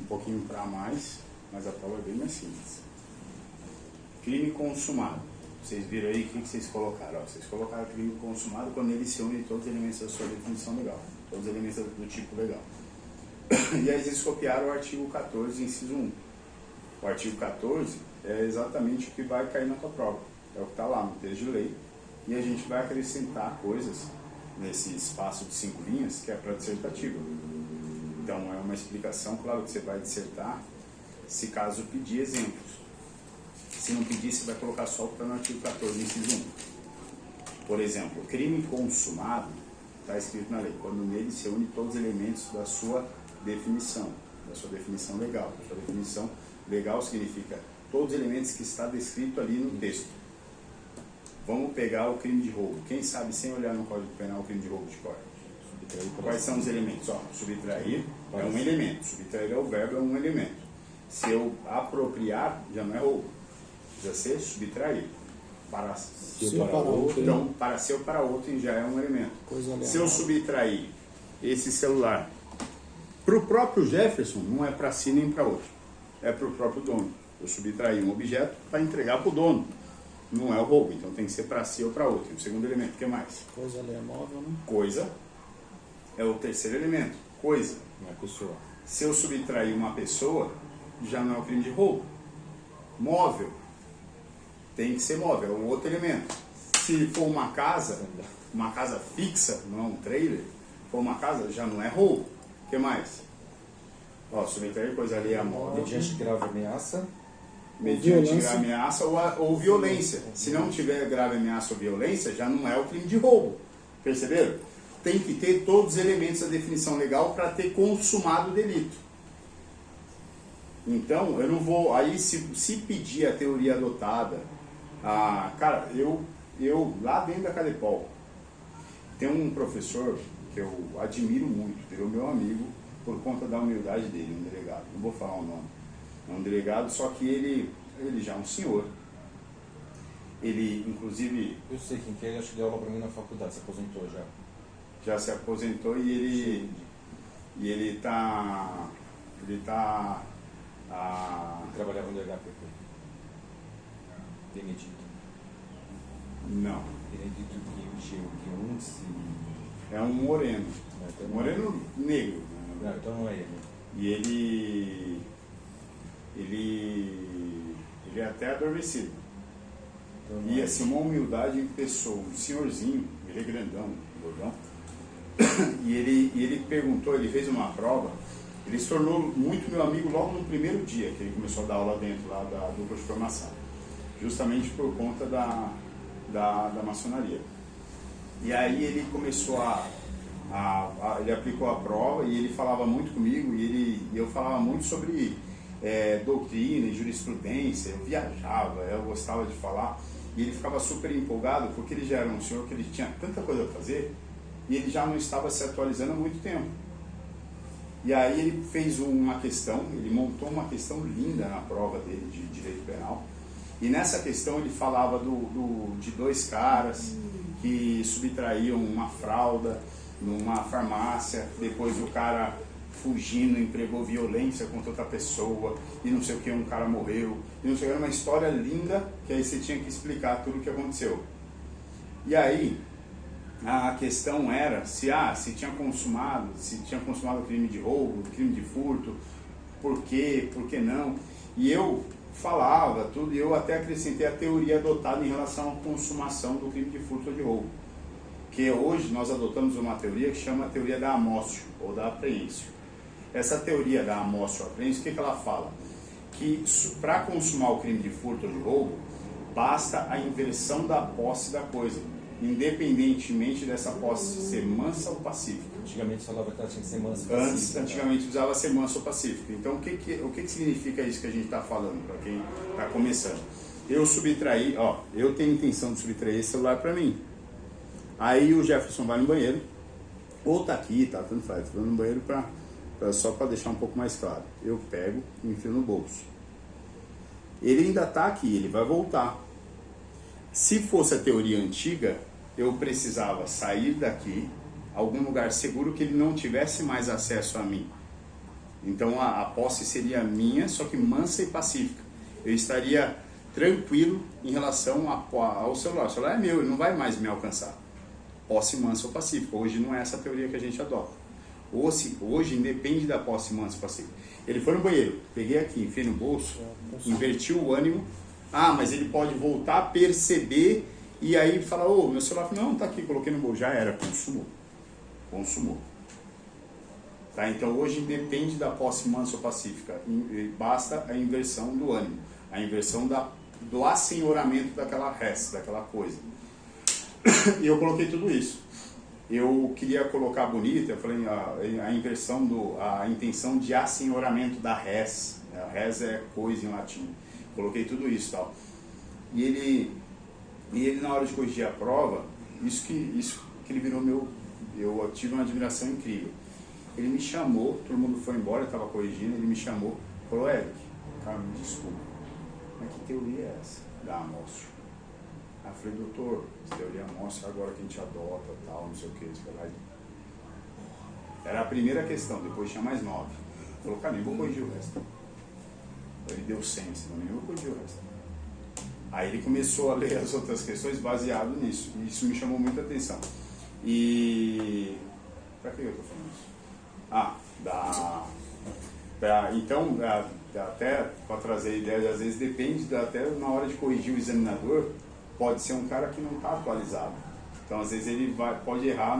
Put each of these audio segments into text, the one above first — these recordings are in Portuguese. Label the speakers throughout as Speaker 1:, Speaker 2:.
Speaker 1: pouquinho para mais, mas a prova é bem mais simples. Crime consumado. Vocês viram aí o que vocês colocaram? Ó, vocês colocaram crime consumado quando ele se une todos os elementos da sua definição legal. Todos os elementos do tipo legal. E aí vocês copiaram o artigo 14, inciso 1. O artigo 14 é exatamente o que vai cair na tua prova. É o que está lá no texto de lei. E a gente vai acrescentar coisas nesse espaço de 5 linhas que é para dissertativa. Então é uma explicação, claro que você vai dissertar, se caso pedir exemplos. Se não pedir, você vai colocar só o que está no artigo 14, inciso 1. Por exemplo, crime consumado, está escrito na lei, quando nele se une todos os elementos da sua definição legal. A sua definição legal significa todos os elementos que está descrito ali no texto. Vamos pegar o crime de roubo. Quem sabe, sem olhar no Código Penal, o crime de roubo de cor? Quais são os elementos? Ó, subtrair é um elemento. Subtrair é o verbo, é um elemento. Se eu apropriar, já não é roubo. Precisa ser subtrair. Para ser para outro. Então, para ser ou para outro já é um elemento. Se eu subtrair esse celular para o próprio Jefferson, não é para si nem para outro. É para o próprio dono. Eu subtrair um objeto para entregar para o dono. Não é o roubo, então tem que ser para si ou para outro. O segundo elemento, o que mais?
Speaker 2: Coisa ali é móvel, né?
Speaker 1: Coisa é o terceiro elemento. Coisa.
Speaker 2: Não é pessoa.
Speaker 1: Se eu subtrair uma pessoa, já não é o crime de roubo. Móvel. Tem que ser móvel, é um outro elemento. Se for uma casa fixa, não é um trailer, for uma casa, já não é roubo. O que mais? Ó, subtrair coisa ali é móvel.
Speaker 2: Mediante grave ameaça.
Speaker 1: Mediante grave ameaça ou violência. Se não tiver grave ameaça ou violência, já não é o crime de roubo. Perceberam? Tem que ter todos os elementos da definição legal para ter consumado o delito. Então, eu não vou... Aí, se pedir a teoria adotada... cara, eu lá dentro da Cadepol, tem um professor que eu admiro muito, virou meu amigo por conta da humildade dele, um delegado. Não vou falar o nome. É um delegado, só que ele já é um senhor. Ele, inclusive...
Speaker 2: Eu sei quem que é, ele acho que deu aula para mim na faculdade, se aposentou já.
Speaker 1: Já se aposentou e ele tá... Ele
Speaker 2: trabalhava no DHPP. Benedito.
Speaker 1: Não.
Speaker 2: Benedito que
Speaker 1: é um moreno.
Speaker 2: Então
Speaker 1: Moreno negro.
Speaker 2: Não, então não é ele.
Speaker 1: E ele é até adormecido. Então, e assim, uma humildade em pessoa, um senhorzinho, ele é grandão, gordão. E ele perguntou, ele fez uma prova, ele se tornou muito meu amigo logo no primeiro dia que ele começou a dar aula dentro lá do curso de formação. Justamente por conta da maçonaria. E aí ele começou ele aplicou a prova e ele falava muito comigo e eu falava muito sobre doutrina e jurisprudência, eu viajava, eu gostava de falar e ele ficava super empolgado porque ele já era um senhor que ele tinha tanta coisa a fazer e ele já não estava se atualizando há muito tempo. E aí ele fez uma questão, ele montou uma questão linda na prova dele de direito penal. E nessa questão ele falava de dois caras que subtraíam uma fralda numa farmácia, depois o cara fugindo empregou violência contra outra pessoa e não sei o que, um cara morreu, e não sei o que, era uma história linda que aí você tinha que explicar tudo o que aconteceu. E aí a questão era se tinha consumado o crime de roubo, crime de furto, por quê, por que não, e eu falava tudo, e eu até acrescentei a teoria adotada em relação à consumação do crime de furto ou de roubo, que hoje nós adotamos uma teoria que chama a teoria da amócio ou da apreensio. Essa teoria da amócio ou apreensio, o que ela fala? Que para consumar o crime de furto ou de roubo, basta a inversão da posse da coisa, independentemente dessa posse ser mansa ou pacífica.
Speaker 2: Antigamente falava que ela tinha que ser mansa ou pacífica.
Speaker 1: Antigamente usava ser mansa ou pacífica. Então o que significa isso que a gente está falando, para quem está começando? Eu subtraí, eu tenho intenção de subtrair esse celular para mim. Aí o Jefferson vai no banheiro, ou tá aqui, tanto faz, vai no banheiro só para deixar um pouco mais claro. Eu pego e enfio no bolso. Ele ainda está aqui, ele vai voltar. Se fosse a teoria antiga, eu precisava sair daqui, algum lugar seguro que ele não tivesse mais acesso a mim. Então a posse seria minha, só que mansa e pacífica. Eu estaria tranquilo em relação ao celular. O celular é meu, ele não vai mais me alcançar. Posse mansa ou pacífica. Hoje não é essa teoria que a gente adota. Hoje independe da posse mansa ou pacífica. Ele foi no banheiro, peguei aqui, enfiei no bolso, inverti o ânimo. Ah, mas ele pode voltar a perceber e aí falar, ô, meu celular, não, tá aqui, coloquei no bolso. Já era, consumou. Tá? Então hoje independe da posse mansa ou pacífica. Basta a inversão do ânimo, a inversão do assenhoramento daquela res, daquela coisa. E eu coloquei tudo isso. Eu queria colocar bonito, eu falei a inversão, a intenção de assenhoramento da res. A res é coisa em latim. Coloquei tudo isso e tal. E ele na hora de corrigir a prova, isso que ele virou eu tive uma admiração incrível. Ele me chamou, todo mundo foi embora, eu estava corrigindo, ele me chamou, falou, Eric, cara, me desculpa, mas que teoria é essa da amócio? Aí eu falei, doutor, essa teoria amócio é agora que a gente adota, tal, não sei o que, era a primeira questão, depois tinha mais 9. Ele falou, cara, nem vou corrigir o resto. Ele deu 100, senão nem vou corrigir o resto. Aí ele começou a ler as outras questões baseado nisso, e isso me chamou muita atenção. E... pra que eu estou falando isso? Então, até para trazer ideias, às vezes depende, até na hora de corrigir o examinador, pode ser um cara que não está atualizado. Então, às vezes ele pode errar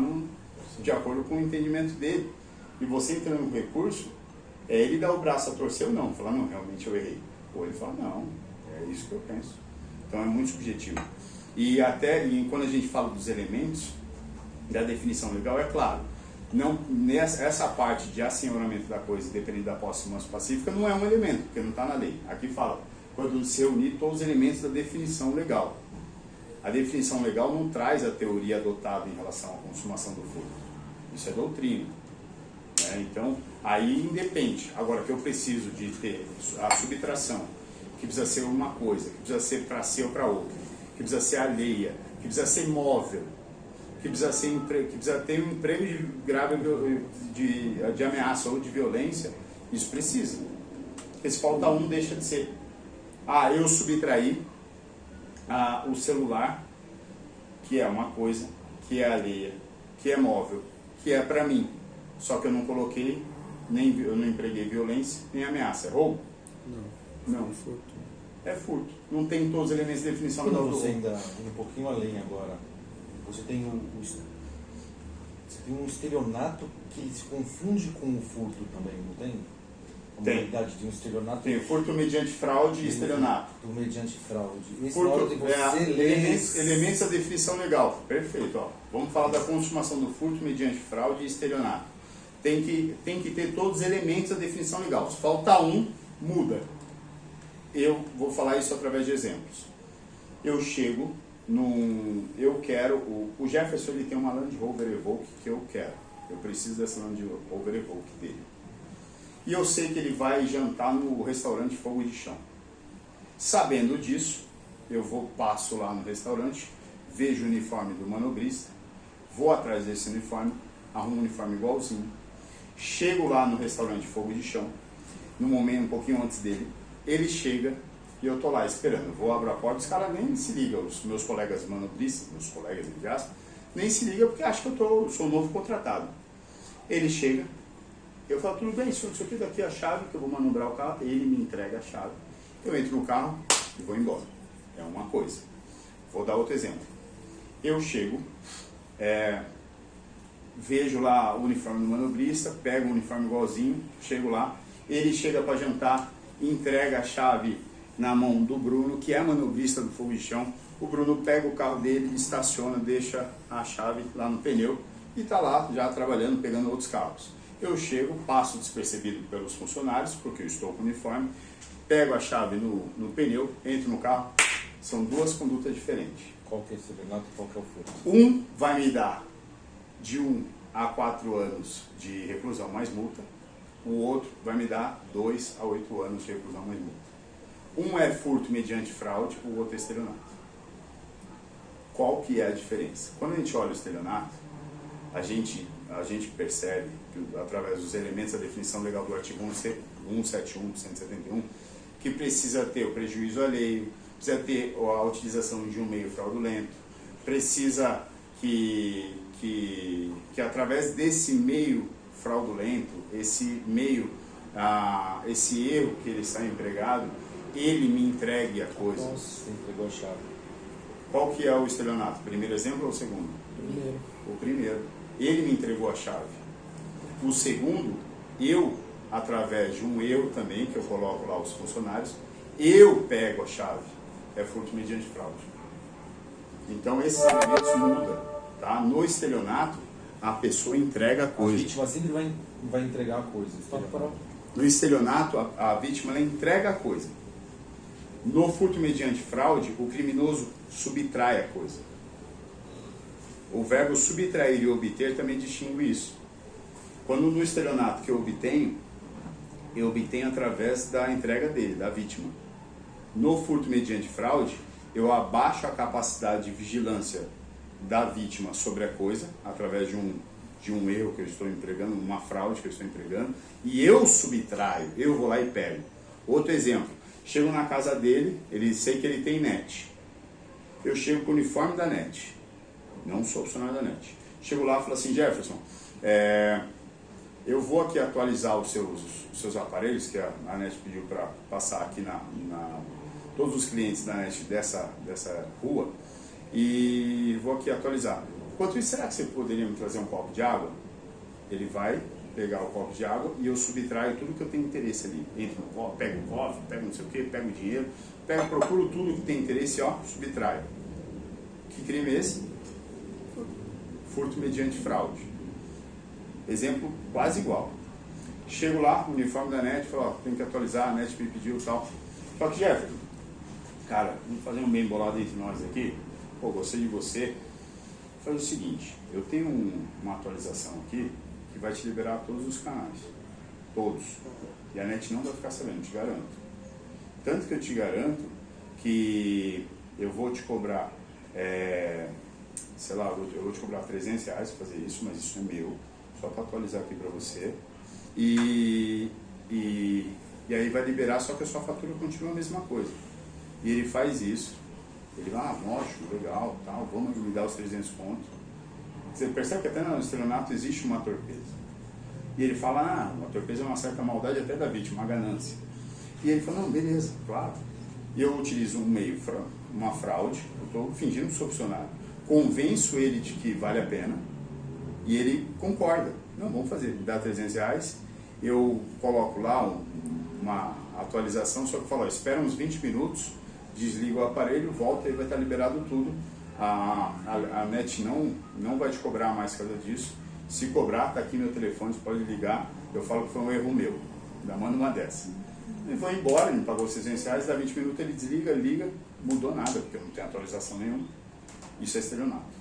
Speaker 1: de acordo com o entendimento dele. E você entrando no recurso, ele dá o braço a torcer ou não, falar, não, realmente eu errei. Ou ele fala, não, é isso que eu penso. Então é muito subjetivo. E quando a gente fala dos elementos da definição legal, é claro, essa parte de assenhoramento da coisa, dependendo da posse mansa pacífica, não é um elemento, porque não está na lei. Aqui fala, quando se unir todos os elementos da definição legal. A definição legal não traz a teoria adotada em relação à consumação do furto. Isso é doutrina. Né? Então, aí independe. Agora, que eu preciso de ter a subtração, que precisa ser uma coisa, que precisa ser para si ou para outra, que precisa ser alheia, que precisa ser móvel, que precisa ter um emprego grave de ameaça ou de violência, isso precisa. Porque se falta um, deixa de ser. Eu subtraí o celular, que é uma coisa, que é alheia, que é móvel, que é para mim. Só que eu não coloquei, eu não empreguei violência, nem ameaça. É roubo? Não. É furto. Não tem todos os elementos de definição
Speaker 2: da
Speaker 1: roubo.
Speaker 2: Você ainda um pouquinho além agora. Você tem um estelionato que se confunde com o furto também, não tem? A modalidade de um estelionato.
Speaker 1: Tem furto mediante fraude e estelionato.
Speaker 2: Furto mediante fraude.
Speaker 1: Furto elementos da definição legal. Perfeito. Ó. Vamos falar da consumação do furto mediante fraude e estelionato. Tem que ter todos os elementos da definição legal. Se faltar um, muda. Eu vou falar isso através de exemplos. Eu chego eu quero, o Jefferson ele tem uma Land Rover Evoque que eu quero. Eu preciso dessa Land Rover Evoque dele. E eu sei que ele vai jantar no restaurante Fogo de Chão. Sabendo disso, passo lá no restaurante, vejo o uniforme do manobrista, vou atrás desse uniforme, arrumo um uniforme igualzinho, chego lá no restaurante Fogo de Chão, no momento um pouquinho antes dele, ele chega e eu tô lá esperando. Vou abrir a porta, os caras nem se ligam, os meus colegas manobristas, meus colegas entre aspas, nem se ligam porque acham que eu sou novo contratado. Ele chega, eu falo, tudo bem, senhor, isso aqui daqui é a chave que eu vou manobrar o carro, ele me entrega a chave, eu entro no carro e vou embora. É uma coisa. Vou dar outro exemplo. Eu chego, vejo lá o uniforme do manobrista, pego o uniforme igualzinho, chego lá, ele chega para jantar, entrega a chave na mão do Bruno, que é manobrista do Fogo de Chão. O Bruno pega o carro dele, estaciona, deixa a chave lá no pneu e está lá já trabalhando, pegando outros carros. Eu chego, passo despercebido pelos funcionários, porque eu estou com o uniforme, pego a chave no pneu, entro no carro. São duas condutas diferentes.
Speaker 2: Qual que é esse estelionato e qual que é o furto?
Speaker 1: Um vai me dar de 1 a 4 anos de reclusão mais multa. O outro vai me dar 2 a 8 anos de reclusão mais multa. Um é furto mediante fraude, o outro é estelionato. Qual que é a diferença? Quando a gente olha o estelionato, a gente a gente percebe, que, através dos elementos da definição legal do artigo 171, 171, que precisa ter o prejuízo alheio, precisa ter a utilização de um meio fraudulento, precisa que através desse meio fraudulento, esse meio, esse erro que ele está empregado, ele me entregue a coisa.
Speaker 2: Nossa, entregou a chave.
Speaker 1: Qual que é o estelionato? Primeiro exemplo ou o segundo?
Speaker 3: Primeiro.
Speaker 1: O primeiro. Ele me entregou a chave. O segundo, eu, através de um eu também, que eu coloco lá os funcionários, eu pego a chave. É furto mediante fraude. Então esses elementos mudam. Tá? No estelionato, a pessoa entrega a coisa.
Speaker 2: A vítima sempre vai entregar a coisa.
Speaker 1: No estelionato, a vítima ela entrega a coisa. No furto mediante fraude, o criminoso subtrai a coisa. O verbo subtrair e obter também distingue isso. Quando no estelionato que eu obtenho através da entrega dele, da vítima. No furto mediante fraude, eu abaixo a capacidade de vigilância da vítima sobre a coisa, através de um erro que eu estou entregando, uma fraude que eu estou entregando, e eu subtraio, eu vou lá e pego. Outro exemplo, chego na casa dele, sei que ele tem net. Eu chego com o uniforme da net, não sou funcionário da net. Chego lá e falo assim, Jefferson, eu vou aqui atualizar os seus aparelhos, que a net pediu para passar aqui todos os clientes da net dessa rua, e vou aqui atualizar. Enquanto isso, será que você poderia me trazer um copo de água? Ele vai pegar o copo de água e eu subtraio tudo que eu tenho interesse ali. Entro no copo, pego o cofre, pego não sei o que, pego o dinheiro, procuro tudo que tem interesse e subtraio. Que crime é esse? Furto mediante fraude. Exemplo quase igual. Chego lá, uniforme da net, falo, tem que atualizar, a net me pediu e tal. Só que, Jefferson, cara, vamos fazer um bem bolado entre nós aqui. Pô, gostei de você. Faz o seguinte, eu tenho uma atualização aqui que vai te liberar todos os canais. Todos. E a net não vai ficar sabendo, te garanto. Tanto que eu te garanto que eu vou te cobrar, sei lá, eu vou te cobrar R$300 para fazer isso, mas isso é meu, só para atualizar aqui para você. E aí vai liberar, só que a sua fatura continua a mesma coisa. E ele faz isso. Ele vai, lógico, legal, tal, vamos me dar os 300 pontos. Você percebe que até no estelionato existe uma torpeza. E ele fala, uma torpeza é uma certa maldade até da vítima, uma ganância. E ele fala, não, beleza, claro. E eu utilizo um meio, uma fraude, eu estou fingindo que sou funcionário. Convenço ele de que vale a pena e ele concorda. Não, vamos fazer, me dá R$300, eu coloco lá uma atualização, só que eu falo, espera uns 20 minutos, desliga o aparelho, volta e vai estar liberado tudo. A net não vai te cobrar mais por causa disso. Se cobrar, está aqui meu telefone, você pode ligar. Eu falo que foi um erro meu. Ainda manda uma dessa. Ele foi embora, ele pagou R$600, dá 20 minutos, ele desliga, liga, mudou nada, porque eu não tenho atualização nenhuma. Isso é estelionato.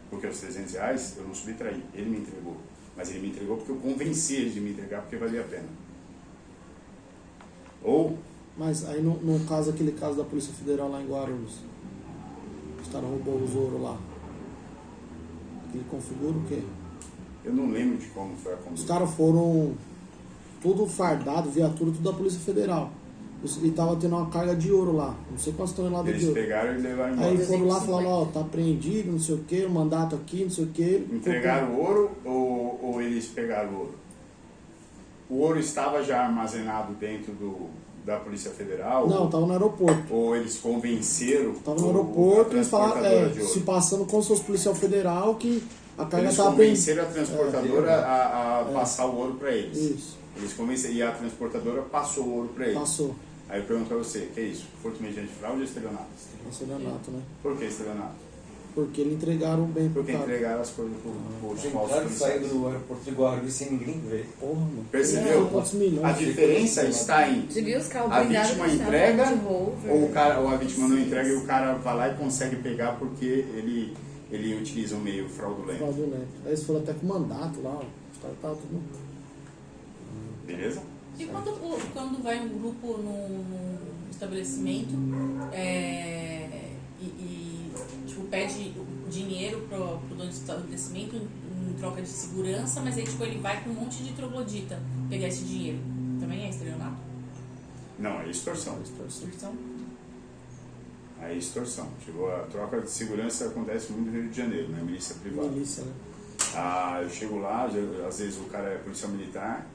Speaker 1: Porque os R$300 eu não subtraí, ele me entregou. Mas ele me entregou porque eu convenci ele de me entregar, porque valia a pena. Ou...
Speaker 3: Mas aí no caso, aquele caso da Polícia Federal lá em Guarulhos, os caras roubou os ouro lá. Ele configura o quê?
Speaker 1: Eu não lembro de como foi a conduta.
Speaker 3: Os caras foram tudo fardado, viatura, tudo da Polícia Federal. E tava tendo uma carga de ouro lá, não sei quantas toneladas de
Speaker 1: Eles
Speaker 3: ouro.
Speaker 1: pegaram e levaram embora.
Speaker 3: Aí foram lá falando, ó, tá apreendido, não sei o que, mandato aqui, não sei o que.
Speaker 1: Entregaram o ouro ou eles pegaram o ouro? O ouro estava já armazenado dentro da Polícia Federal?
Speaker 3: Não, tava no aeroporto.
Speaker 1: Ou eles convenceram?
Speaker 3: Tava no aeroporto e falaram, se passando como se fosse policial federal, que a carga
Speaker 1: eles
Speaker 3: tava
Speaker 1: convenceram a transportadora a
Speaker 3: É.
Speaker 1: passar o ouro para eles.
Speaker 3: Isso.
Speaker 1: Eles convenceram e a transportadora passou o ouro para eles.
Speaker 3: Passou.
Speaker 1: Aí eu pergunto para você, o que é isso? Furto mediante fraude ou estelionato?
Speaker 3: Estelionato, né?
Speaker 1: Por que estelionato?
Speaker 3: Porque eles entregaram o bem pro
Speaker 1: Porque
Speaker 3: cara.
Speaker 1: entregaram as coisas para os falsos
Speaker 2: Entraram e saíram
Speaker 1: policiais.
Speaker 2: do aeroporto de Guarulhos sem ninguém ver.
Speaker 3: Porra, mano.
Speaker 1: Percebeu?
Speaker 3: Quantos milhões?
Speaker 1: A diferença está em
Speaker 4: Você viu os carros
Speaker 1: a
Speaker 4: blindados
Speaker 1: vítima
Speaker 4: que estavam
Speaker 1: entrega
Speaker 4: de Rover?
Speaker 1: ou a vítima não entrega e o cara vai lá e consegue pegar porque ele utiliza um meio fraudulento.
Speaker 3: Fraudulento. Aí eles foram até com mandato lá, ó. Os caras estavam tudo.
Speaker 1: Beleza?
Speaker 5: E quando vai um grupo num estabelecimento e tipo, pede dinheiro pro dono do estabelecimento troca de segurança, mas aí tipo, ele vai com um monte de troglodita pegar esse dinheiro. Também é estelionato?
Speaker 1: Não, é extorsão.
Speaker 5: Extorsão?
Speaker 1: É extorsão. Tipo, a troca de segurança acontece muito no Rio de Janeiro, né? Milícia privada.
Speaker 3: Milícia, né?
Speaker 1: Eu chego lá, às vezes o cara é policial militar,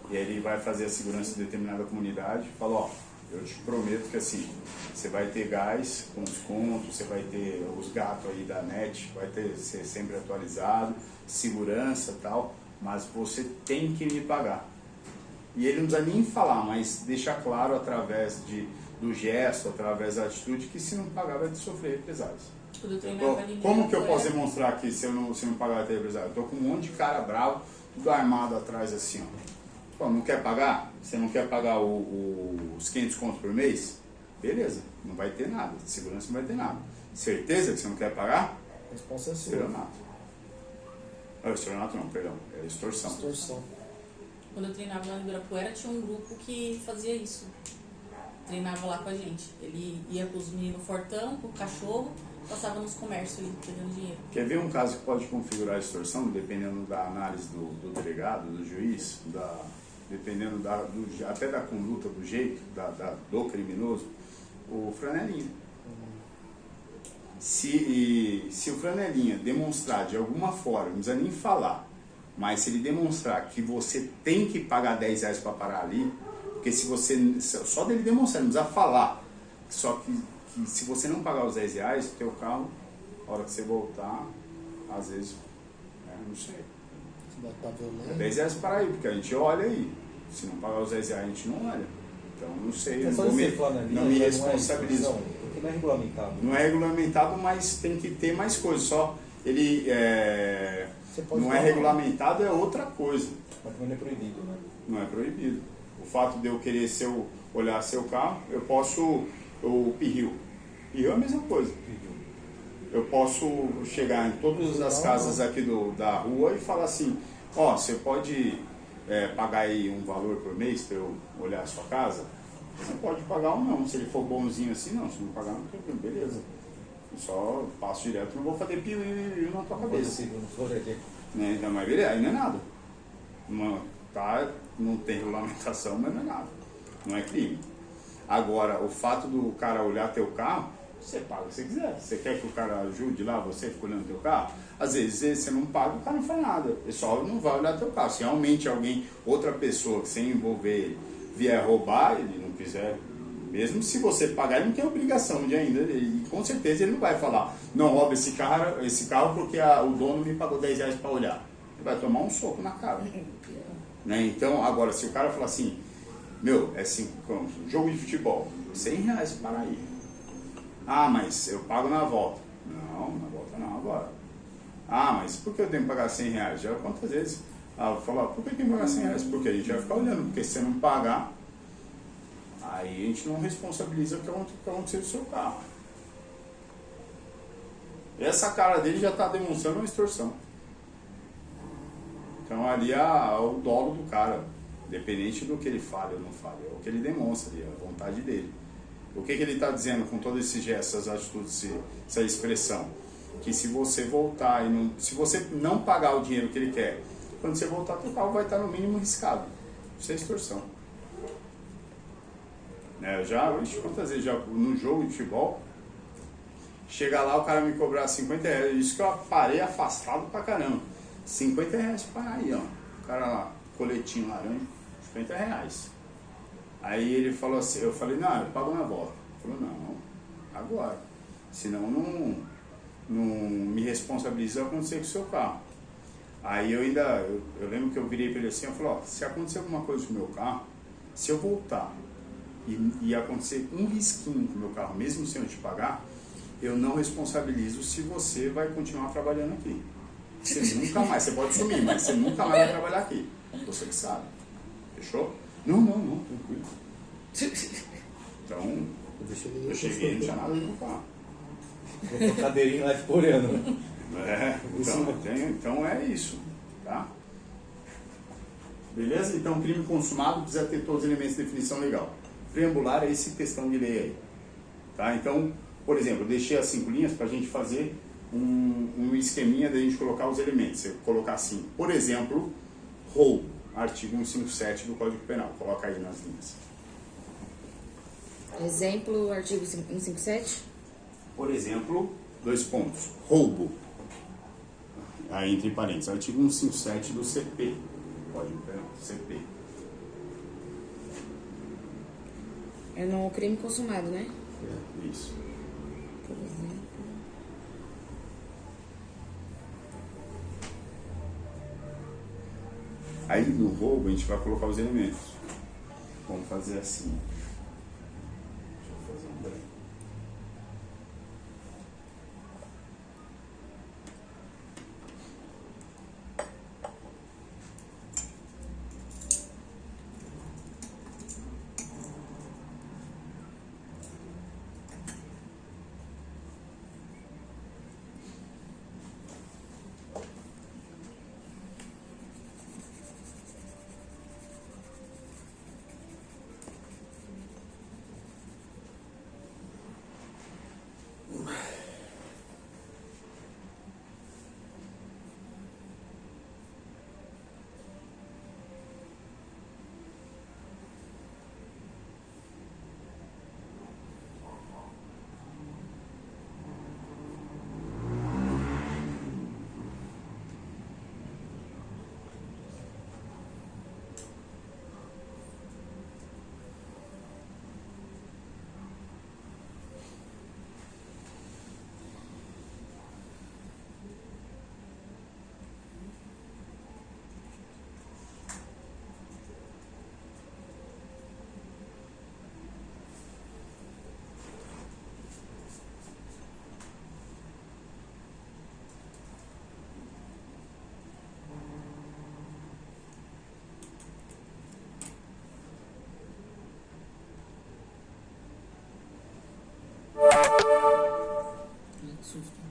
Speaker 1: e aí ele vai fazer a segurança de determinada comunidade e fala, ó, eu te prometo que assim, você vai ter gás com desconto, você vai ter os gatos aí da net, vai ser sempre atualizado, segurança e tal, mas você tem que me pagar. E ele não precisa nem falar, mas deixa claro através do gesto, através da atitude, que se não pagar vai sofrer represálias. Como que eu posso demonstrar que se não pagar vai ter represálias? Eu tô com um monte de cara bravo, tudo armado atrás assim, ó. Pô, não quer pagar? Você não quer pagar os 500 contos por mês? Beleza, não vai ter nada, de segurança não vai ter nada. Certeza que você não quer pagar?
Speaker 3: A resposta é sua.
Speaker 1: Estelionato. Estelionato não, perdão, é extorsão.
Speaker 3: Extorsão.
Speaker 5: Quando eu treinava lá em Ibirapuera, tinha um grupo que fazia isso. Treinava lá com a gente. Ele ia com os meninos fortão, com o cachorro, passava nos comércios ali, pegando dinheiro.
Speaker 1: Quer ver um caso que pode configurar a extorsão, dependendo da análise do delegado, do juiz, dependendo até da conduta, do jeito do criminoso? O Franelinha. Se o Franelinha demonstrar de alguma forma, não precisa nem falar, mas se ele demonstrar que você tem que pagar R$10 para parar ali, porque se você, só dele demonstrar, não precisa falar, só que se você não pagar os R$10, o teu carro, a hora que você voltar, às vezes, não sei, é R$10 para aí, porque a gente olha aí, se não pagar os R$10 a gente não olha, então não sei, não me responsabilizo.
Speaker 2: Porque não é regulamentado.
Speaker 1: Não é regulamentado, mas tem que ter mais coisas, só ele não é regulamentado, é outra coisa.
Speaker 2: Mas também não é proibido, né?
Speaker 1: Não é proibido. O fato de eu querer olhar seu carro, eu posso, o pirril é a mesma coisa. Eu posso chegar em todas as casas aqui da rua e falar assim, ó, você pode pagar aí um valor por mês para eu olhar a sua casa? Você pode pagar ou não, se ele for bonzinho assim, não, se não pagar não tem problema, beleza. Eu só passo direto, não vou fazer piu na tua cabeça. Né? Então, mas beleza, aí não é nada. Não tem regulamentação, mas não é nada. Não é crime. Agora, o fato do cara olhar teu carro, você paga se você quiser. Você quer que o cara ajude lá, você fica olhando teu carro? Às vezes você não paga, o cara não faz nada. Ele só não vai olhar teu carro. Se realmente outra pessoa que sem envolver ele, vier roubar, ele não quiser, mesmo se você pagar, ele não tem obrigação de ainda. E com certeza ele não vai falar, não rouba esse carro porque o dono me pagou R$10 para olhar. Ele vai tomar um soco na cara. Né? Então, agora, se o cara falar assim, é 5 contos, jogo de futebol, R$100 para aí. Ah, mas eu pago na volta. Não, na volta não, agora. Ah, mas por que eu tenho que pagar R$100? Já quantas vezes? Eu falo, por que eu tenho que pagar R$100? Porque a gente vai ficar olhando, porque se você não pagar, aí a gente não responsabiliza o que aconteceu no seu carro. Essa cara dele já está demonstrando uma extorsão. Então ali é o dolo do cara, independente do que ele fale ou não fale, é o que ele demonstra ali, a vontade dele. O que ele está dizendo com todos esses gestos, essas atitudes, essa expressão? Que se você voltar se você não pagar o dinheiro que ele quer, quando você voltar, o carro vai estar no mínimo riscado. Isso é extorsão. Quantas vezes no jogo de futebol, chega lá o cara me cobrar R$50, isso que eu parei afastado pra caramba. R$50 para aí, ó. O cara lá, coletinho laranja, R$50. Aí ele falou assim, eu falei, não, eu pago na volta. Ele falou, não, agora. Senão não me responsabiliza acontecer com o seu carro. Aí eu lembro que eu virei para ele assim, eu falei, ó, se acontecer alguma coisa com o meu carro, se eu voltar e acontecer um risquinho com o meu carro, mesmo sem eu te pagar, eu não responsabilizo se você vai continuar trabalhando aqui. Você nunca mais, você pode sumir, mas você nunca mais vai trabalhar aqui. Você que sabe. Fechou? Não, tranquilo. Então, eu cheguei e não tinha nada no carro.
Speaker 2: Com a cadeirinha lá ficou olhando.
Speaker 1: Então é isso, tá? Beleza? Então, crime consumado precisa ter todos os elementos de definição legal. Preambular é essa questão de lei aí. Tá? Então, por exemplo, eu deixei as 5 linhas para a gente fazer um esqueminha da gente colocar os elementos. Você colocar assim, por exemplo, roubo, artigo 157 do Código Penal. Coloca aí nas linhas.
Speaker 4: Exemplo, artigo 157?
Speaker 1: Por exemplo, 2 pontos. Roubo. Aí entre parênteses, artigo 157 do CP. Código Penal, CP.
Speaker 4: É no crime consumado, né?
Speaker 1: Isso.
Speaker 4: Por exemplo.
Speaker 1: Aí no roubo a gente vai colocar os elementos. Vamos fazer assim. Deixa eu fazer um branco.
Speaker 4: Ai, que susto.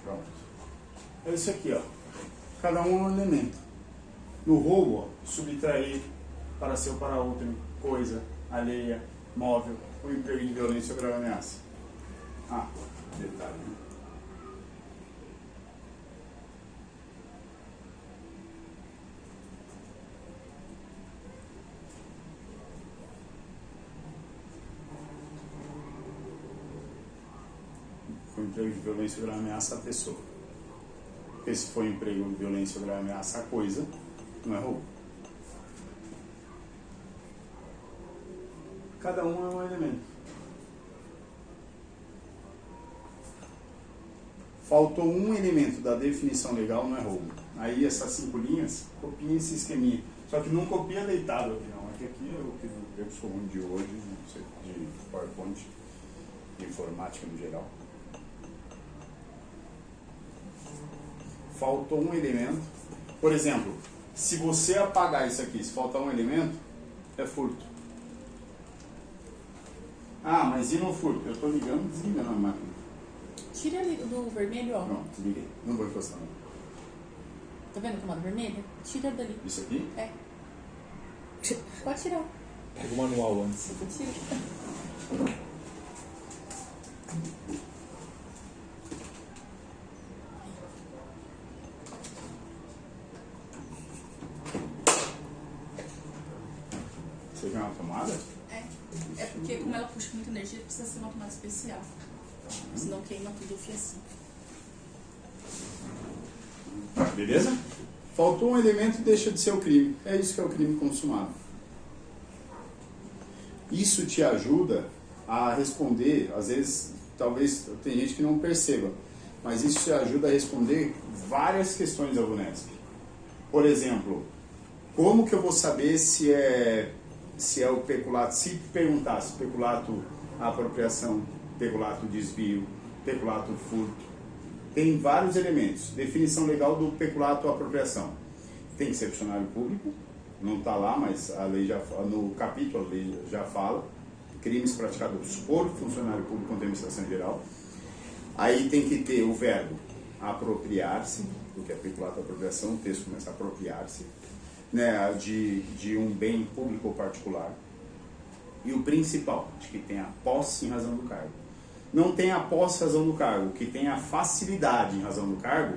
Speaker 1: Pronto. É isso aqui, ó. Cada um é um elemento. No roubo, ó, subtrair para ser ou para outrem, coisa, alheia, móvel, o emprego de violência ou grave ameaça. Ah, detalhe, né? Foi emprego de violência ou grave ameaça à pessoa. Porque se for emprego de violência ou grave ameaça à coisa, não é roubo. Cada um é um elemento. Faltou um elemento da definição legal, não é roubo. Aí essas 5 linhas, copia esse esqueminha. Só que não copia deitado aqui não. Aqui é o que eu sou ruim de hoje, não sei, de PowerPoint, de informática no geral. Faltou um elemento. Por exemplo, Se você apagar isso aqui, se faltar um elemento, é furto. Ah, mas e no furto? Eu estou ligando e desligando a máquina.
Speaker 5: Tira ali do vermelho, ó.
Speaker 1: Pronto, desliguei. Não vou encostar. Não.
Speaker 5: Tá vendo a tomada vermelha? Tira dali.
Speaker 1: Isso aqui?
Speaker 5: É. Pode tirar.
Speaker 2: Pega o manual antes.
Speaker 5: Você tira.
Speaker 1: Você quer uma tomada?
Speaker 5: É porque como ela puxa muita energia, precisa ser uma tomada especial. Senão queima tudo o fio assim.
Speaker 1: Beleza? Faltou um elemento, deixa de ser o crime. É isso que é o crime consumado. Isso te ajuda a responder, às vezes, talvez tem gente que não perceba, mas isso te ajuda a responder várias questões da VUNESP. Por exemplo, como que eu vou saber se é o peculato? Se perguntasse peculato apropriação, peculato desvio, peculato furto, tem vários elementos. Definição legal do peculato apropriação. Tem que ser funcionário público, não está lá, mas a lei já no capítulo a lei já fala, crimes praticados por funcionário público contra a administração geral. Aí tem que ter o verbo apropriar-se, porque é peculato apropriação, o texto começa a apropriar-se, né, de um bem público ou particular. E o principal, de que tem a posse em razão do cargo. Não tem a posse em razão do cargo, que tem a facilidade em razão do cargo,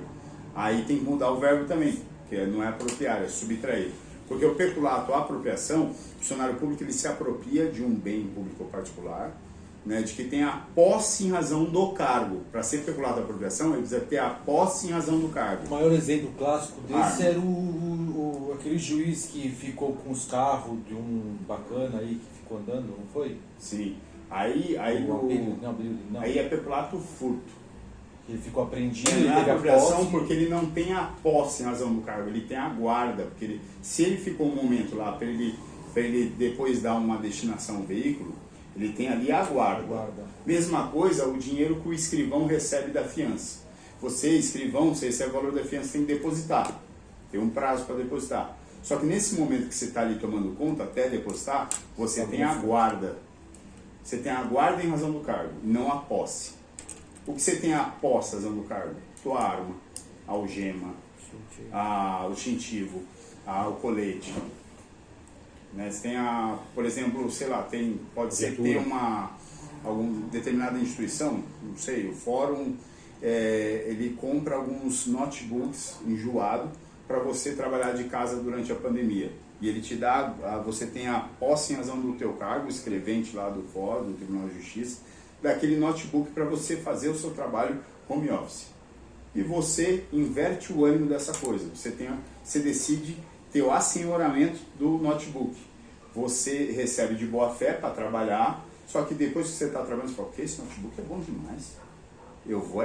Speaker 1: aí tem que mudar o verbo também, que não é apropriar, é subtrair. Porque o peculato, a apropriação, o funcionário público ele se apropria de um bem público ou particular, né, de que tem a posse em razão do cargo. Para ser peculato a apropriação, ele precisa ter a posse em razão do cargo.
Speaker 2: O maior exemplo clássico desse
Speaker 1: Arma.
Speaker 2: era aquele juiz que ficou com os carros de um bacana aí, que ficou andando, não foi?
Speaker 1: Sim. Aí é peculato furto.
Speaker 2: Ele ficou apreendido,
Speaker 1: Não
Speaker 2: ele
Speaker 1: é
Speaker 2: teve a
Speaker 1: apropriação
Speaker 2: posse.
Speaker 1: porque ele não tem a posse em razão do cargo, ele tem a guarda. Porque se ele ficou um momento lá para ele depois dar uma destinação ao veículo, ele tem ali a guarda. Mesma coisa, o dinheiro que o escrivão recebe da fiança. Você, escrivão, você recebe o valor da fiança, tem que depositar. Tem um prazo para depositar. Só que nesse momento que você está ali tomando conta, até depositar, você tem a guarda. Você tem a guarda em razão do cargo, não a posse. O que você tem a posse em razão do cargo? Tua arma, a algema, o cintivo, o colete. Né? Você tem por exemplo, sei lá, pode ser que tenha alguma determinada instituição, não sei, o fórum, ele compra alguns notebooks enjoados para você trabalhar de casa durante a pandemia. E ele te dá, você tem a posse em razão do teu cargo, escrevente lá do fórum, do Tribunal de Justiça, daquele notebook para você fazer o seu trabalho home office. E você inverte o ânimo dessa coisa. Você decide ter o assenhoramento do notebook. Você recebe de boa fé para trabalhar, só que depois que você está trabalhando, você fala, ok, esse notebook é bom demais. Eu vou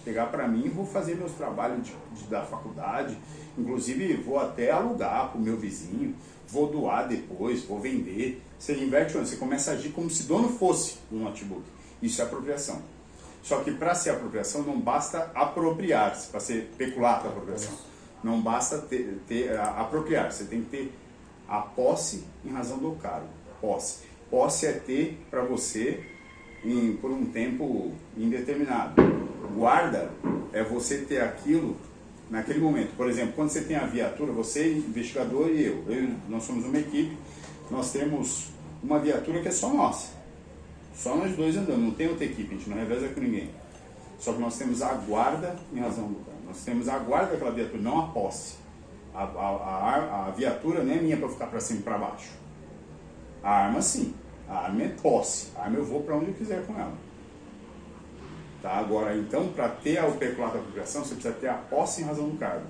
Speaker 1: pegar para mim e vou fazer meus trabalhos da faculdade, inclusive vou até alugar para o meu vizinho, vou doar depois, vou vender. Você inverte o ânimo, você começa a agir como se dono fosse do notebook. Isso é apropriação. Só que para ser apropriação não basta apropriar-se, para ser peculato a apropriação. Não basta apropriar, você tem que ter a posse em razão do cargo. Posse. Posse é ter para você por um tempo indeterminado. Guarda é você ter aquilo naquele momento. Por exemplo, quando você tem a viatura, você, investigador e nós somos uma equipe, nós temos uma viatura que é só nossa. Só nós dois andando, não tem outra equipe, a gente não reveza com ninguém. Só que nós temos a guarda em razão do cargo. Nós temos a guarda daquela viatura, não a posse. A viatura não é minha para ficar para cima e para baixo. A arma sim, a arma é posse. A arma eu vou para onde eu quiser com ela. Tá? Agora, então, para ter o peculato da apropriação, você precisa ter a posse em razão do cargo.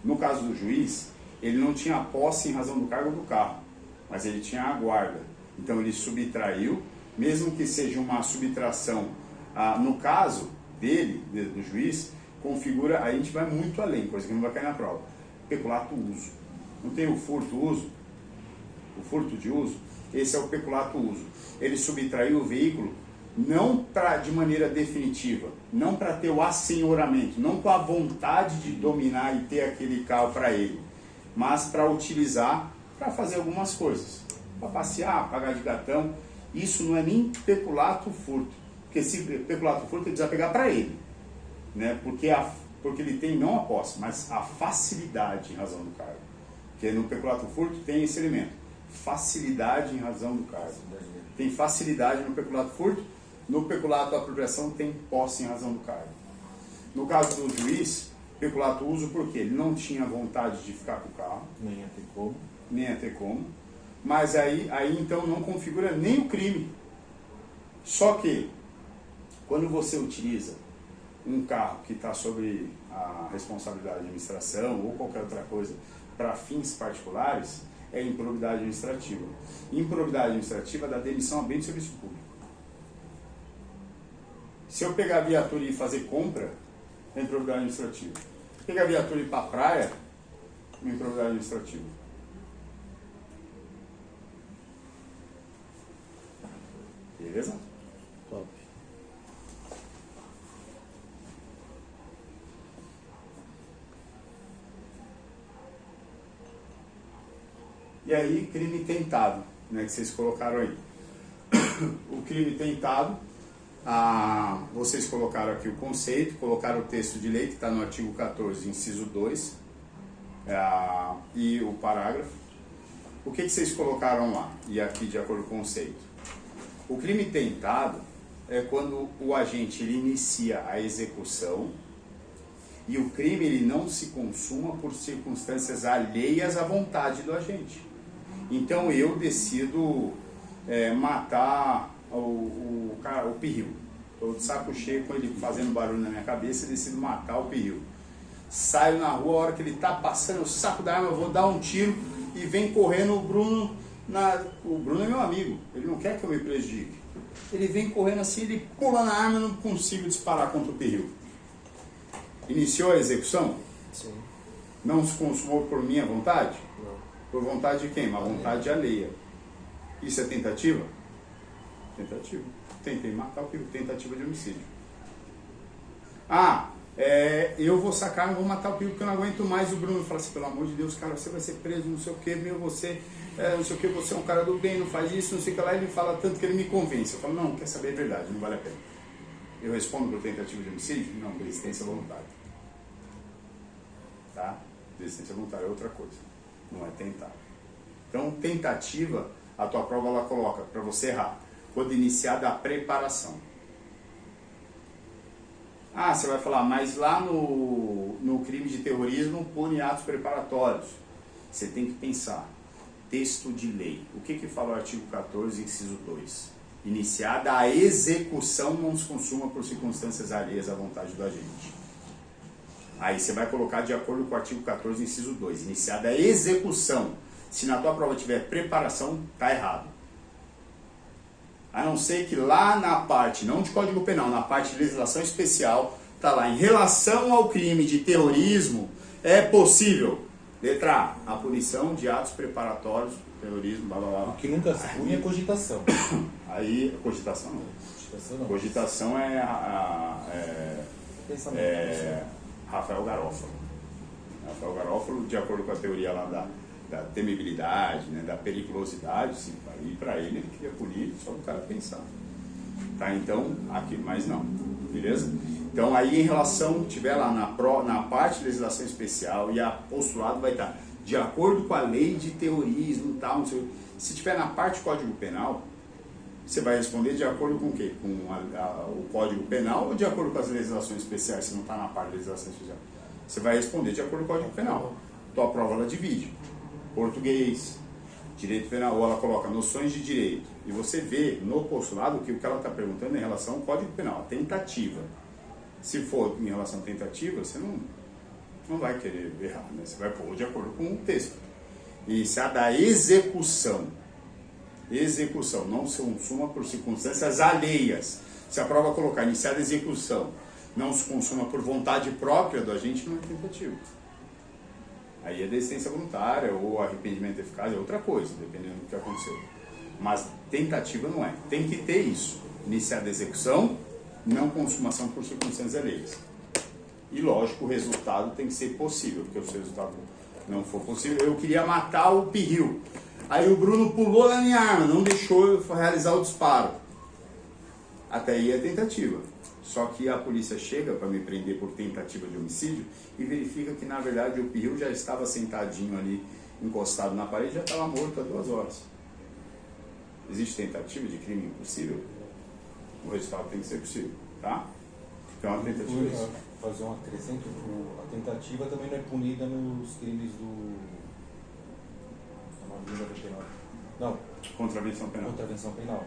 Speaker 1: No caso do juiz, ele não tinha a posse em razão do cargo do carro, mas ele tinha a guarda. Então, ele subtraiu, mesmo que seja uma subtração. No caso dele, do juiz, configura, a gente vai muito além, coisa que não vai cair na prova. Peculato uso. Não tem o furto uso? O furto de uso? Esse é o peculato uso. Ele subtraiu o veículo não de maneira definitiva, não para ter o assenhoramento, não com a vontade de dominar e ter aquele carro para ele. mas para utilizar para fazer algumas coisas, para passear, pagar de gatão. Isso não é nem peculato furto, porque se peculato furto ele precisa pegar para ele, né? Porque ele tem não a posse, mas a facilidade em razão do cargo. Porque no peculato furto tem esse elemento, facilidade em razão do cargo. Tem facilidade no peculato furto, no peculato apropriação tem posse em razão do cargo. No caso do juiz, peculato uso porque ele não tinha vontade de ficar com o carro,
Speaker 2: Nem ia ter como.
Speaker 1: nem ia ter como, mas aí então não configura nem o crime. Só que, quando você utiliza um carro que está sob a responsabilidade de administração ou qualquer outra coisa para fins particulares, é improbidade administrativa. Improbidade administrativa dá demissão a bem de serviço público. Se eu pegar a viatura e fazer compra, é improbidade administrativa. Pegar a viatura e ir para a praia, é improbidade administrativa. Beleza?
Speaker 3: Top.
Speaker 1: E aí, crime tentado, né, que vocês colocaram aí. O crime tentado, vocês colocaram aqui o conceito, colocaram o texto de lei que está no artigo 14, inciso 2, e o parágrafo. O que vocês colocaram lá? E aqui, de acordo com o conceito. O crime tentado é quando o agente ele inicia a execução e o crime ele não se consuma por circunstâncias alheias à vontade do agente. Então eu decido matar o perril. Estou de saco cheio com ele fazendo barulho na minha cabeça e decido matar o perril. Saio na rua, a hora que ele está passando, eu saco da arma, eu vou dar um tiro e vem correndo o Bruno. O Bruno é meu amigo, ele não quer que eu me prejudique. Ele vem correndo assim, ele pula na arma e eu não consigo disparar contra o perril. Iniciou a execução?
Speaker 3: Sim.
Speaker 1: Não se consumou por minha vontade?
Speaker 3: Não.
Speaker 1: Por vontade de quem? Uma vontade alheia. Isso é tentativa? Tentativa. Tentei matar o perril, tentativa de homicídio. Eu vou sacar, não vou matar o perril porque eu não aguento mais. O Bruno fala assim, pelo amor de Deus, cara, você vai ser preso, não sei o que, você é um cara do bem, não faz isso, não sei o que lá. Ele fala tanto que ele me convence. Eu falo, não, quer saber a verdade, não vale a pena. Eu respondo por tentativa de homicídio? Não, desistência voluntária. Tá? Desistência voluntária é outra coisa, não é tentar. Então, tentativa, a tua prova ela coloca para você errar quando iniciada a preparação. Você vai falar, mas lá no crime de terrorismo pune atos preparatórios. Você tem que pensar, texto de lei. O que fala o artigo 14, inciso 2? Iniciada a execução não se consuma por circunstâncias alheias à vontade do agente. Aí você vai colocar de acordo com o artigo 14, inciso 2. Iniciada a execução. Se na tua prova tiver preparação, está errado. A não ser que lá na parte, não de Código Penal, na parte de legislação especial, está lá, em relação ao crime de terrorismo, é possível, letra A, a punição de atos preparatórios, terrorismo, blá blá blá.
Speaker 2: O que nunca se punha é cogitação.
Speaker 1: Aí, cogitação não.
Speaker 2: Cogitação não.
Speaker 1: Cogitação
Speaker 2: Pensamento.
Speaker 1: Rafael Garófalo. Rafael Garófalo, de acordo com a teoria lá da temibilidade, né, da periculosidade, sim, aí para ele queria punir só o cara pensar. Tá, então, aqui, mas não, beleza? Então aí em relação, tiver lá na parte de legislação especial e a postulado vai estar de acordo com a lei de terrorismo e tal, não sei, se tiver na parte do Código Penal, você vai responder de acordo com o quê? Com o Código Penal ou de acordo com as legislações especiais, se não está na parte da legislação especial? Você vai responder de acordo com o Código Penal. Tua prova ela divide. Português, direito penal, ou ela coloca noções de direito. E você vê no postulado que o que ela está perguntando é em relação ao Código Penal, a tentativa. Se for em relação à tentativa, você não vai querer errar, né? Você vai pôr de acordo com o texto. E se a da execução não se consuma por circunstâncias alheias. Se a prova colocar iniciada a execução não se consuma por vontade própria do agente, não é tentativa. Aí é desistência voluntária ou arrependimento eficaz, é outra coisa, dependendo do que aconteceu. Mas tentativa não é. Tem que ter isso. Iniciada a execução, não consumação por circunstâncias alheias. E lógico, o resultado tem que ser possível, porque o resultado Não foi possível. Eu queria matar o Pirril. Aí o Bruno pulou na minha arma, não deixou eu realizar o disparo. Até aí é tentativa. Só que a polícia chega para me prender por tentativa de homicídio e verifica que, na verdade, o Pirril já estava sentadinho ali, encostado na parede, já estava morto há 2 horas. Existe tentativa de crime impossível? O resultado tem que ser possível, tá? Então, a tentativa...
Speaker 2: Fazer um acrescento, a tentativa também não é punida nos crimes do... Não,
Speaker 1: Contravenção penal.
Speaker 2: contravenção penal.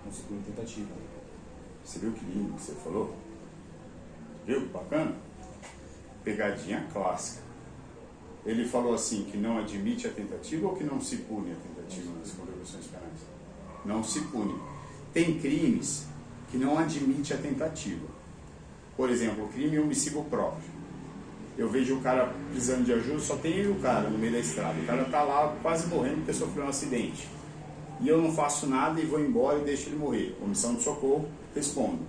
Speaker 2: Não se pune tentativa.
Speaker 1: Você viu que lindo que você falou? Viu? Bacana? Pegadinha clássica. Ele falou assim, que não admite a tentativa ou que não se pune a tentativa nas contravenções penais? Não se pune. Tem crimes que não admite a tentativa. Por exemplo, o crime homicídio próprio. Eu vejo o cara precisando de ajuda, só tem o cara no meio da estrada. O cara tá lá quase morrendo porque sofreu um acidente. E eu não faço nada e vou embora e deixo ele morrer. Omissão de socorro, respondo.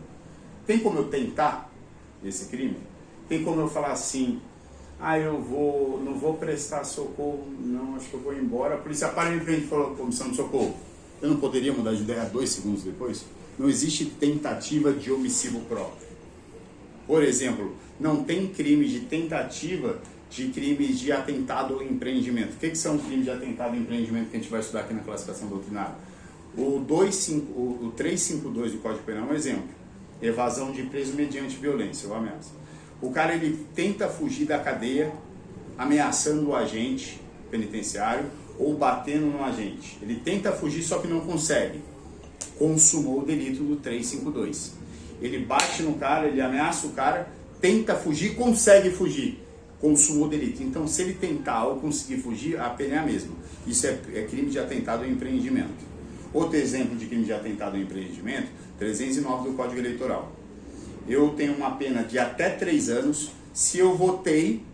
Speaker 1: Tem como eu tentar esse crime? Tem como eu falar assim, não vou prestar socorro, não, acho que eu vou embora. A polícia para de frente e falou, omissão de socorro. Eu não poderia mudar de ideia 2 segundos depois? Não existe tentativa de homicídio próprio. Por exemplo, não tem crime de tentativa de crimes de atentado ou empreendimento. O que são crimes de atentado e empreendimento que a gente vai estudar aqui na classificação doutrinária? O 352 do Código Penal é um exemplo. Evasão de preso mediante violência ou ameaça. O cara ele tenta fugir da cadeia ameaçando o agente penitenciário ou batendo no agente. Ele tenta fugir, só que não consegue. Consumou o delito do 352. Ele bate no cara, ele ameaça o cara, tenta fugir, consegue fugir. Consumou o delito. Então, se ele tentar ou conseguir fugir, a pena é a mesma. Isso é crime de atentado ao empreendimento. Outro exemplo de crime de atentado ao empreendimento, 309 do Código Eleitoral. Eu tenho uma pena de até 3 anos se eu votei